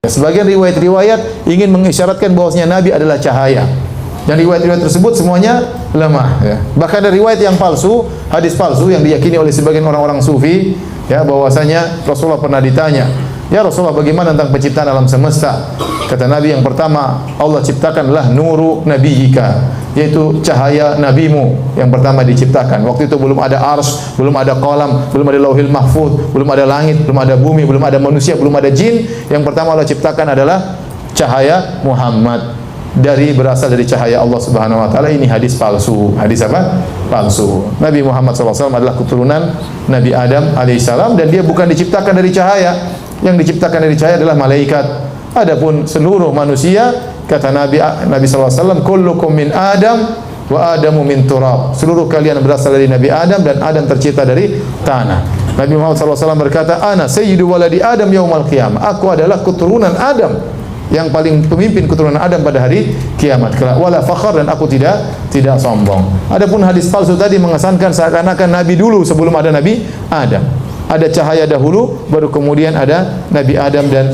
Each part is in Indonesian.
Sebagian riwayat-riwayat ingin mengisyaratkan bahwasanya Nabi adalah cahaya. Dan riwayat-riwayat tersebut semuanya lemah. Ya. Bahkan ada riwayat yang palsu, hadis palsu yang diyakini oleh sebagian orang-orang sufi, ya, bahwasanya Rasulullah pernah ditanya, ya Rasulullah, bagaimana tentang penciptaan alam semesta? Kata Nabi, yang pertama Allah ciptakanlah nuru nabiyika, yaitu cahaya nabimu yang pertama diciptakan. Waktu itu belum ada arsy, belum ada qalam, belum ada lauhil mahfuz, belum ada langit, belum ada bumi, belum ada manusia, belum ada jin. Yang pertama Allah ciptakan adalah cahaya Muhammad. Berasal dari cahaya Allah Subhanahu wa taala. Ini hadis palsu. Hadis apa? Palsu. Nabi Muhammad SAW adalah keturunan Nabi Adam alaihissalam, dan dia bukan diciptakan dari cahaya. Yang diciptakan dari cahaya adalah malaikat. Adapun seluruh manusia, kata Nabi SAW, kullukum min Adam wa Adamu min turab. Seluruh kalian berasal dari Nabi Adam, dan Adam tercipta dari tanah. Nabi Muhammad SAW berkata, ana sayyidu waladi Adam yaumal qiyamah. Aku adalah keturunan Adam, yang paling pemimpin keturunan Adam pada hari kiamat kelak. Wala fakhar, dan aku tidak sombong. Adapun hadis palsu tadi mengesankan seakan-akan Nabi dulu sebelum ada Nabi Adam. Ada cahaya dahulu, baru kemudian ada Nabi Adam dan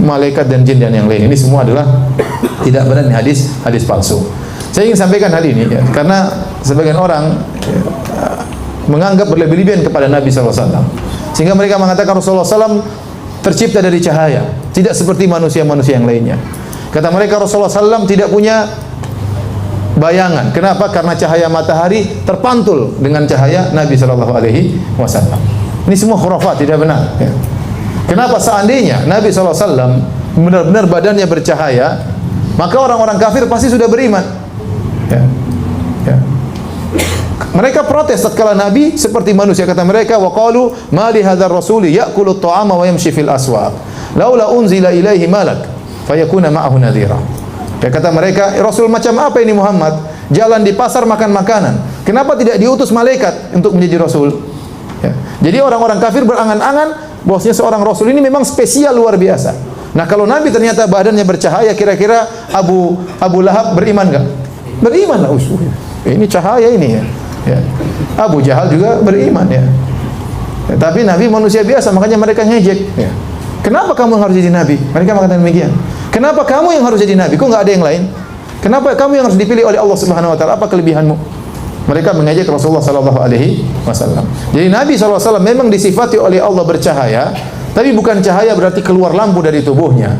malaikat dan jin dan yang lain. Ini semua adalah tidak benar, hadis palsu. Saya ingin sampaikan hal ini ya, karena sebagian orang menganggap berlebih-lebihan kepada Nabi SAW, sehingga mereka mengatakan Rasulullah SAW tercipta dari cahaya, tidak seperti manusia-manusia yang lainnya. Kata mereka, Rasulullah SAW tidak punya bayangan. Kenapa? Karena cahaya matahari terpantul dengan cahaya Nabi SAW. Ini semua khurafat, tidak benar. Ya. Kenapa? Seandainya Nabi SAW benar-benar badannya bercahaya, maka orang-orang kafir pasti sudah beriman. Ya. Ya. Mereka protes tatkala Nabi seperti manusia. Kata mereka, wa qalu ma li hadzal rasuli ya'kulu at-ta'ama wa yamshi fil aswaq laula unzila ilaihi malak fayakuna ma'ahu nadhira. Ya, kata mereka, Rasul macam apa ini Muhammad? Jalan di pasar makan makanan. Kenapa tidak diutus malaikat untuk menjadi rasul? Ya. Jadi orang-orang kafir berangan-angan bahwasanya seorang rasul ini memang spesial luar biasa. Nah, kalau Nabi ternyata badannya bercahaya, kira-kira Abu Lahab beriman enggak? Beriman lah. Ini cahaya ini ya. Ya. Abu Jahal juga beriman ya. Ya, tapi Nabi manusia biasa, makanya mereka ngejek. Ya. Kenapa kamu yang harus jadi Nabi? Mereka mengatakan demikian. Kenapa kamu yang harus jadi Nabi? Kok nggak ada yang lain? Kenapa kamu yang harus dipilih oleh Allah Subhanahu Wa Taala? Apa kelebihanmu? Mereka mengejek Rasulullah Sallallahu Alaihi Wasallam. Jadi Nabi Sallallahu Alaihi Wasallam memang disifati oleh Allah bercahaya, tapi bukan cahaya berarti keluar lampu dari tubuhnya.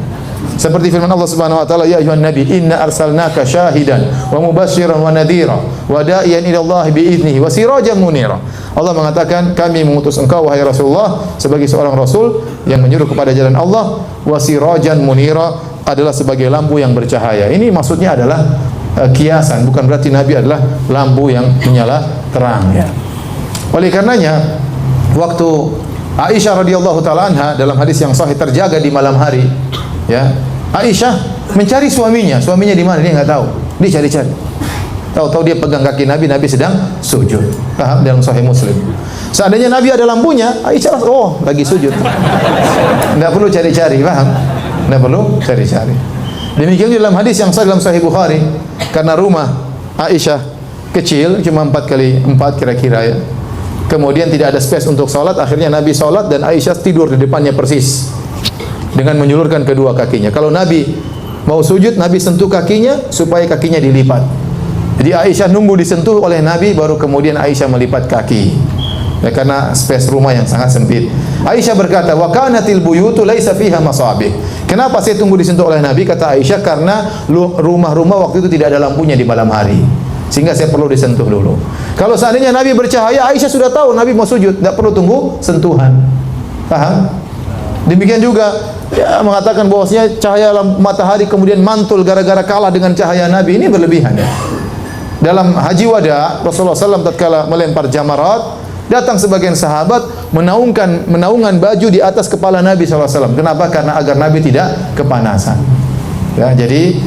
Seperti firman Allah Subhanahu wa taala, ya ayuhan nabi inna arsalnaka syahidan wa mubasysyiran wa nadhira wa da'iyan ila Allah bi idnihi wa sirajan munira. Allah mengatakan, kami mengutus engkau wahai Rasulullah sebagai seorang rasul yang menyuruh kepada jalan Allah, wa sirajan munira, adalah sebagai lampu yang bercahaya. Ini maksudnya adalah kiasan, bukan berarti Nabi adalah lampu yang menyala terang ya. Oleh karenanya waktu Aisyah radhiyallahu taala anha dalam hadis yang sahih terjaga di malam hari, ya, Aisyah mencari suaminya. Suaminya di mana? Dia enggak tahu. Dia cari-cari. Tahu-tahu dia pegang kaki Nabi, Nabi sedang sujud. Paham? Dalam Sahih Muslim. Seandainya Nabi ada lampunya, Aisyah lagi sujud. Enggak perlu cari-cari, paham? Enggak perlu cari-cari. Demikian dalam hadis yang sahih dalam Sahih Bukhari, karena rumah Aisyah kecil, cuma 4x4 kira-kira ya. Kemudian tidak ada space untuk salat, akhirnya Nabi salat dan Aisyah tidur di depannya persis dengan menyulurkan kedua kakinya. Kalau Nabi mau sujud, Nabi sentuh kakinya supaya kakinya dilipat. Jadi Aisyah nunggu disentuh oleh Nabi, baru kemudian Aisyah melipat kaki. Ya, karena space rumah yang sangat sempit. Aisyah berkata, wa kanatil buyutu laisa fiha masabih. Kenapa saya tunggu disentuh oleh Nabi? Kata Aisyah, karena rumah-rumah waktu itu tidak ada lampunya di malam hari, sehingga saya perlu disentuh dulu. Kalau seandainya Nabi bercahaya, Aisyah sudah tahu Nabi mau sujud, tidak perlu tunggu sentuhan. Paham? Demikian juga ya, mengatakan bahwasanya cahaya matahari kemudian mantul gara-gara kalah dengan cahaya Nabi, ini berlebihan ya. Dalam haji wada Rasulullah SAW tatkala melempar jamarat, datang sebagian sahabat menaungan baju di atas kepala Nabi SAW. Kenapa? Karena agar Nabi tidak kepanasan. Ya, jadi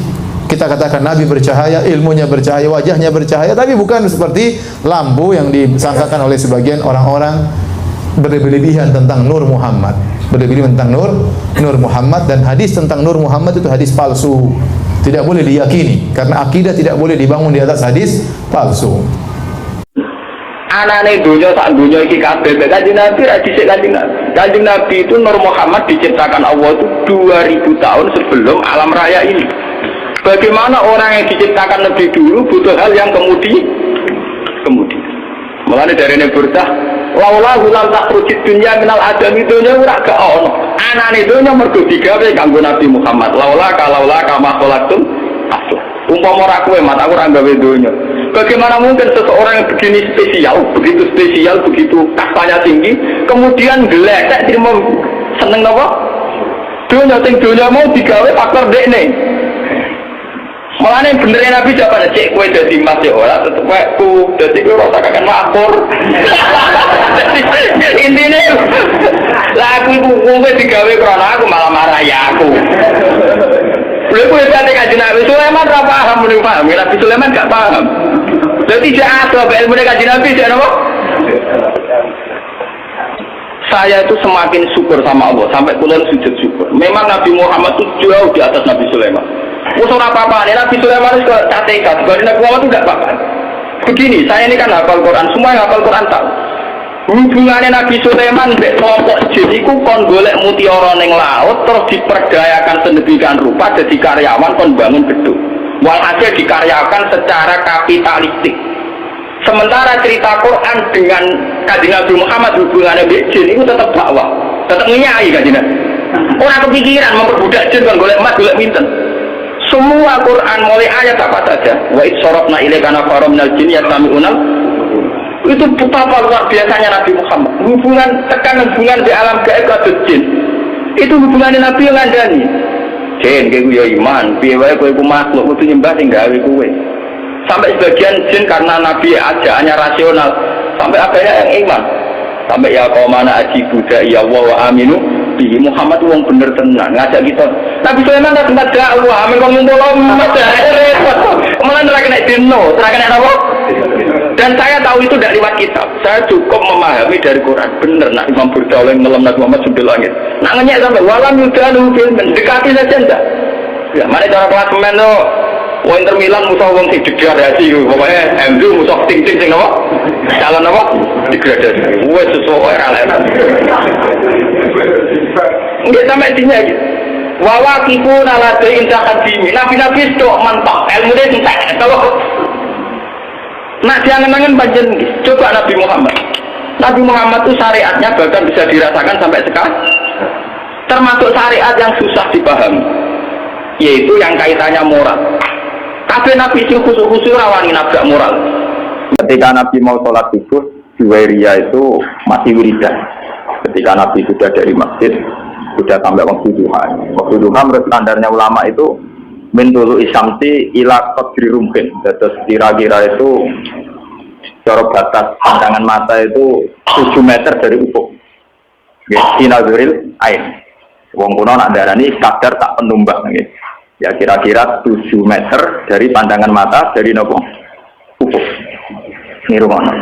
kita katakan Nabi bercahaya, ilmunya bercahaya, wajahnya bercahaya, tapi bukan seperti lampu yang disangkakan oleh sebagian orang-orang berlebihan tentang Nur Muhammad. Berlebihan tentang Nur Muhammad, dan hadis tentang Nur Muhammad itu hadis palsu. Tidak boleh diyakini, karena akidah tidak boleh dibangun di atas hadis palsu. Anane dunia sak dunia iki kabeh Kanjeng Nabi ra dhisik Kanjeng Nabi. Kanjeng Nabi itu Nur Muhammad diciptakan Allah itu 2000 tahun sebelum alam raya ini. Bagaimana orang yang diciptakan lebih dulu butuh hal yang kemudian. Mulane darene Burdah, laula lam takrujid dunya minal adami dunya ora gak ono. Anane dunya mergo digawe kanggo Nabi Muhammad. Laula kama khalaqtum asla. Umpama ora kowe mat aku ora gawe dunya. Bagaimana mungkin seseorang yang begini begitu spesial, begitu kastanya tinggi, kemudian gelek, terima seneng apa? Dunia mau digawe faktor dekne. Malah yang benerin Nabi jawabannya, cek kue jadi mas ya orang, tetep kue ku, jadi kue rasa kakak lapor. Intinya, lah aku kue digawe karena aku malah marah ya aku. Boleh kue tadi kaji Nabi Sulaiman gak paham, Nabi Sulaiman gak paham. Jadi tidak ada ilmu kaji Nabi, tidak apa? Saya itu semakin syukur sama Allah, sampai bulan sujud syukur. Memang Nabi Muhammad itu jauh di atas Nabi Sulaiman. Musuh apa-apa, Nabi Sulaiman itu catekat, Nabi Muhammad itu tidak apa-apa. Begini, saya ini kan hafal Quran, semua yang hafal Quran tahu. Hubungannya Nabi Sulaiman dengan kelompok jin itu kon golek mutiara ning laut, terus diperdayakan sedemikian rupa jadi karyawan kon bangun gedung. Walhasil dikaryakan secara kapitalistik. Sementara cerita Quran dengan Kanjeng Nabi Muhammad hubungannya dengan jin itu tetap dakwah, tetap nyai Kanjeng Nabi. Orang kepikiran memperbudak jin kan golek emas, golek minten. Semua Quran mulai ayat apa saja. Wa idsorofna ilaika nafarum minal jin yastami'unal. Itu betapa luar biasanya Nabi Muhammad. Hubungan di alam gaib kados jin. Itu hubungannya Nabi yang ngandani. Jin kowe ya iman, piye wae kowe ku makhluk kudu nyembah sing gawe kowe. Sampai sebagian jin karena Nabi ajaannya rasional, sampai adanya yang iman. Sampai ya qaumana ajibu ya Allah wa aminu bi Muhammad wong bener tenan ngajak kita. Nabi Sulaiman tak tempat dakwah, amin wong ngumpul malah ora kena dino, ora kena apa? Dan saya tahu itu tidak lewat kitab. Saya cukup memahami dari Quran. Bener nak Imam Burda oleh ngelam Nabi Muhammad sampai langit. Nak ngenyek sampai walam yudanu bil mendekati saja enggak. Ya, mana cara kelas men lo? Wong Inter Milan musuh wong sing degradasi pokoknya MU musuh ting-ting sing apa? Calon apa? Degradasi. Wes sesuai ra lek. Nggih sampai dinya iki. Wa waqifun ala inta qadimi. Nabi-nabi itu mantap, ilmune entek. Nah jangan-jangan panjen coba Nabi Muhammad. Nabi Muhammad itu syariatnya bahkan bisa dirasakan sampai sekarang. Termasuk syariat yang susah dipahami, yaitu yang kaitannya moral. Kabeh Nabi sing khusus-khusus rawani nabrak moral. Ketika Nabi mau sholat subuh, Juwairiyah itu masih wiridan. Ketika Nabi sudah dari masjid, sudah sampai waktu duha. Waktu duha menurut standarnya ulama itu min dulu isamti ila qadri rumhin. Terus kira-kira itu cara batas pandangan mata itu 7 meter dari ufuk. Sinazuril ain. Wong kuno nak darani kadar tak penumbak nggih. Ya kira-kira 7 meter dari pandangan mata dari nopo ufuk. Niru ngono.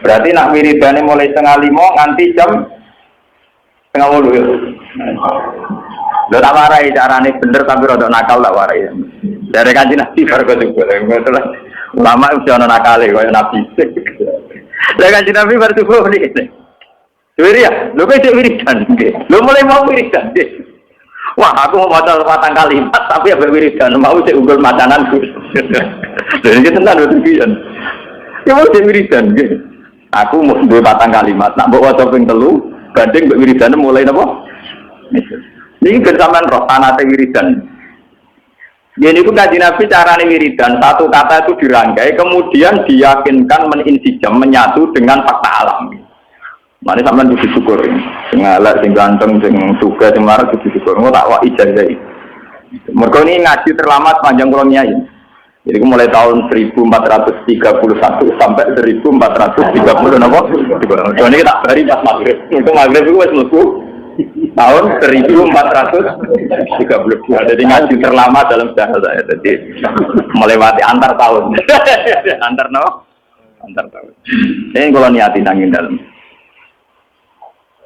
Berarti nak wiridane mulai 4:30 nganti jam 5:30. Lo tak warai carane bener tapi rada nakal tak warai. Dari Kanjeng Nabi baru betul. Ulama udah ana nakale koyo Nabi. Lah Kanjeng Nabi baru subuh niki. Wiri ya, lho kok wiridan nggih. Lho mulai mau wiridan nggih. Wah, aku mau maca 4 kalimat tapi ambek wiridan mau sik unggul macananku. Lha iki tenan lho pian. Ya mau sik wiridan nggih. Aku mau duwe 4 kalimat, nak mbok waca ping 3 banding mbek wiridan mulai napa? Ini bersamaan roh tanah wiridan. Jadi itu Kanjeng Nabi carane wiridan satu kata itu dirangkai kemudian diyakinkan meninsijam menyatu dengan fakta alam. Mane sampean kudu syukur. Sing elek, sing ganteng, sing sugih, sing marah kudu syukur. Engko tak wak ijazah. Mergo ini ngaji terlambat panjang kula nyai. Jadi mulai tahun 1431 sampai 1430 napa? Ini tak bari pas maghrib. Itu maghrib itu wis mlebu tahun 1432. Jadi ngaji terlama dalam sejarah saya. Jadi melewati antar tahun. Antar tahun. Ini kalau niati nangin dalam.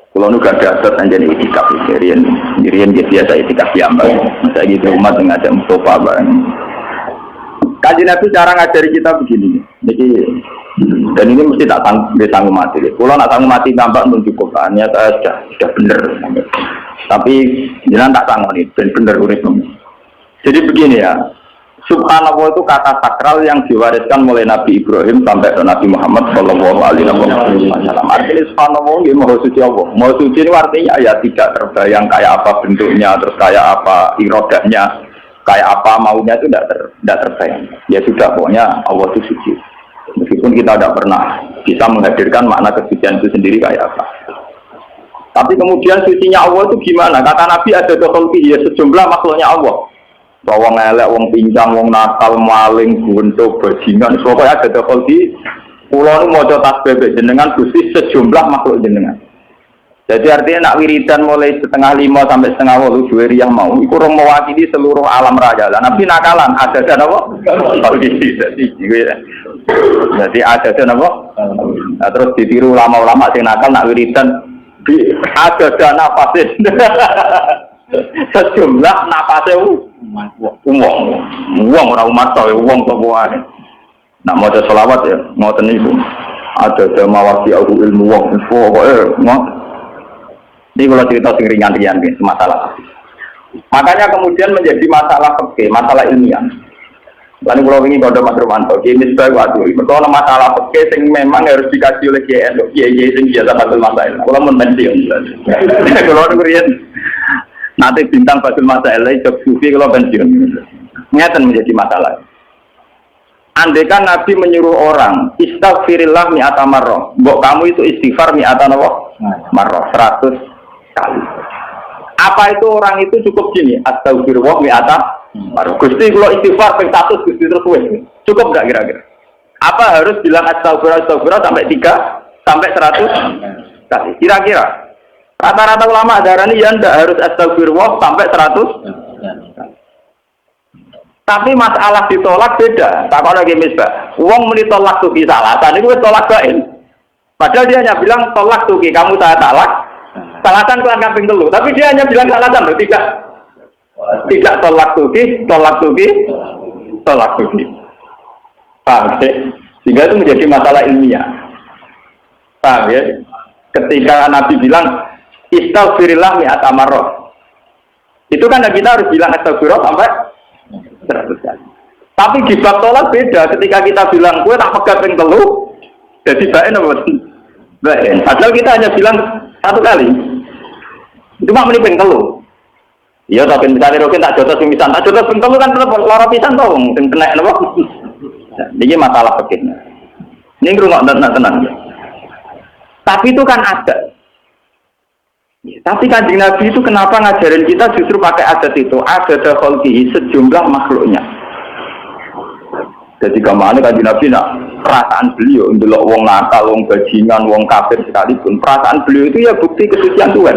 Kalau nu gak ada anjani itikaf Rian biasa itikaf diambang. Saya gitu umat ngajak Mustafa bareng. Kanjeng Nabi cara ngajari kita begini. Jadi Dan ini mesti tak sanggup mati. Kalau nak sanggup mati tambah pun cukup. Hanya saya sudah benar. Tapi jangan tak sanggup nih, benar urip. Jadi begini ya. Subhanallah itu kata sakral yang diwariskan mulai Nabi Ibrahim sampai ke Nabi Muhammad Shallallahu Alaihi Wasallam. Artinya Subhanallah ini maha suci Allah. Maha suci ini artinya ya tidak terbayang kayak apa bentuknya, terus kayak apa irodahnya, kayak apa maunya itu tidak terbayang. Ya sudah pokoknya Allah itu suci. Meskipun kita tidak pernah bisa menghadirkan makna kesucian itu sendiri kayak apa. Tapi kemudian sucinya Allah itu gimana? Kata Nabi ada dokholki ya sejumlah makhluknya Allah. Bahwa ngelek, wong pincang, wong nakal, maling, guntuk, bajingan, pokoknya ada dokholki. Pulau ini mau tasbih jenengan gusti sejumlah makhluk jenengan. Jadi artinya nak wiridan mulai 4:30 sampai 5:30 Juwairiyah mau. Iku orang mewakili seluruh alam raya. Dan Nabi nakalan ada apa? Jadi ada apa? Nah, terus ditiru ulama-ulama sing nakal nak wiridan ada dana fasid. Sejumlah napasnya uang orang umat tahu uang kebuahan. Nak mau ada selawat ya, mau tenipu. Ada mawasi aku ilmu uang, pokoknya. Ini kalau cerita sing ringan-ringan masalah. Makanya kemudian menjadi masalah fikih, masalah ilmiah. Lalu kalau ini kalau Mas Romanto, ini sebagai waktu. Kalau masalah fikih yang memang harus dikaji oleh kiai yang biasa batul masalah. Kalau menpensiun, kalau kemudian nanti bintang batul masalah, job sufi kalau pensiun, nyata menjadi masalah. Andaikan Nabi menyuruh orang istighfirillah mi'ata marrah, mbok kamu itu istighfar mi'ata marrah 100 kali. Apa itu orang itu cukup gini? Astagfirullah mi'ata marrah. Gusti kalau istighfar ping 100 Gusti terus wis. Cukup enggak kira-kira? Apa harus bilang astagfirullah sampai 3 sampai 100 kali? Kira-kira rata-rata ulama darani ya ndak harus astagfirullah sampai 100. Tapi masalah ditolak beda. Tak kalau lagi misbah, uang meni tolak tuki salah. Tadi gue tolak bain. Padahal dia hanya bilang tolak tuki, kamu saya talak. Salahkan keluar kamping dulu. Tapi dia hanya bilang salahkan loh, tidak tolak tuki, tolak tuki, tolak tuki. Paham ya? Sehingga itu menjadi masalah ilmiah. Paham ya? Ketika Nabi bilang istaghfirillah mi'ata marrah. Itu kan kita harus bilang astagfirullah sampai 100 kali. Tapi di bab tolak beda. Ketika kita bilang gue tak pegat ping telu, jadi bain apa? Bain. Padahal kita hanya bilang 1 kali. Cuma meni ping telu. Iya, tapi misalnya rokin tak jotos pimisan, tak jotos ping telu kan tetap lara pisan toh, sing kena napa? Ini masalah begini. Ini ngrungok tenang. Tapi itu kan ada. Tapi Kanjeng Nabi itu kenapa ngajarin kita justru pakai adat itu? Adat kholqihi sejumlah makhluknya. Jadi kemana Kanjeng Nabi nak perasaan beliau untuk wong nakal, wong bajingan, wong kafir sekalipun perasaan beliau itu ya bukti kesucian Tuhan.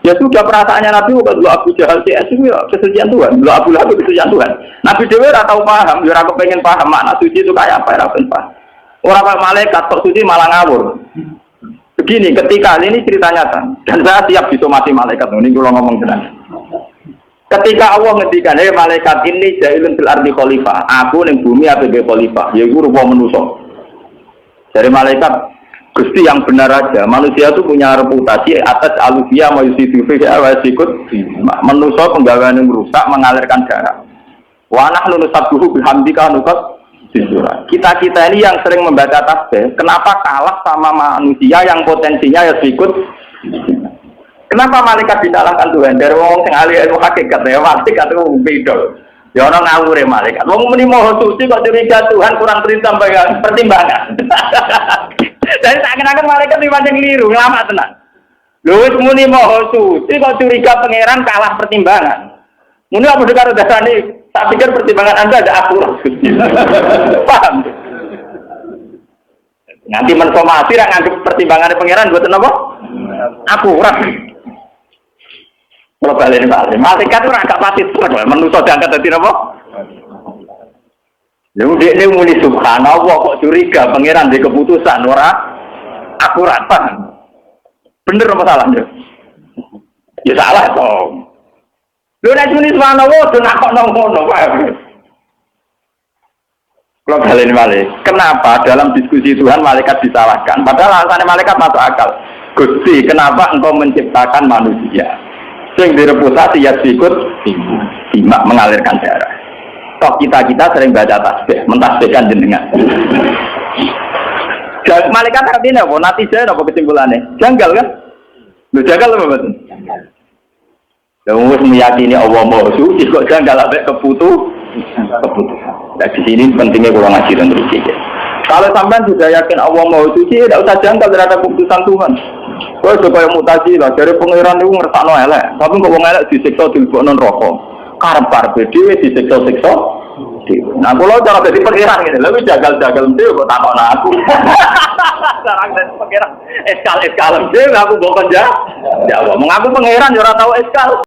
Ya sudah perasaannya Nabi bukan dulu Abu Jahal CS itu ya kesucian Tuhan, dulu Abu Lahab kesucian Tuhan. Nabi Dewi ora tahu paham, dia ora pengen paham makna suci itu kayak apa, ora pengen paham. Orang malaikat kok suci malah ngawur. Begini, ketika ini cerita nyata, dan saya siap disomasi malaikat. Ini kalau ngomong tenang. Ketika Allah ngendikan, "Hei malaikat ini jailun fil ardi khalifah." Aku ning bumi sebagai khalifah, yaiku rupa manusia. Dari malaikat, Gusti yang benar aja. Manusia itu punya reputasi atas alufia mayusidu fi awasikut. Manusia penggawean yang rusak mengalirkan darah. Wa nahnu nusabbihu bihamdika nuqat. Kita ini yang sering membaca tasbih, kenapa kalah sama manusia yang potensinya ya ikut? Kenapa malaikat disalahkan Tuhan? Dari wong sing ahli ilmu hakikat ya malaikat itu beda. Ya orang ngawur ya malaikat. Wong muni moho suci kok curiga Tuhan kurang pertimbangan. Jadi seakan-akan malaikat iki pancen keliru, lama tenan. Lho wis muni moho suci kok curiga pangeran kalah pertimbangan. Muni apa karo dasane? Tak pikir pertimbangan Anda ada akurat. Paham? Nanti mensomasi yang nganggep pertimbangan pangeran buat apa? Akurat. Kalau balik malaikat itu agak pasti manusia diangkat dari apa? Lalu dia muni subhanallah kok curiga pangeran di keputusan ora akurat, paham? Bener apa salahnya? Ya salah toh. Lu nek muni subhanallah do nak kok ngono, paham? Kalau kalian balik, kenapa dalam diskusi Tuhan malaikat disalahkan? Padahal alasannya malaikat masuk akal. Gusti, kenapa engkau menciptakan manusia? Sing direputasi ya sikut, simak mengalirkan darah. Toh kita sering baca tasbih, mentasbihkan jenengan. Malaikat artinya apa? Natijah apa kesimpulannya? Janggal kan? Lu janggal apa betul? Lalu meyakini Allah Maha Suci kok janggal sampai keputusan. Nah di sini pentingnya kurang ngaji dan terus. Kalau sampai sudah yakin Allah Maha Suci, tidak usah janggal terhadap keputusan Tuhan. Kau supaya mutasi lah dari pangeran itu ngersakno elek, tapi kok wong elek disiksa dilebokno neraka. Karep-karep dhewe disiksa-siksa. Nah, kalau cara jadi pangeran gitu, lebih jagal-jagal dhewe kok takon aku. Cara jadi pangeran eskal-eskal dhewe aku mbok kerja. Ya, mengaku pangeran yo ora tau eskal.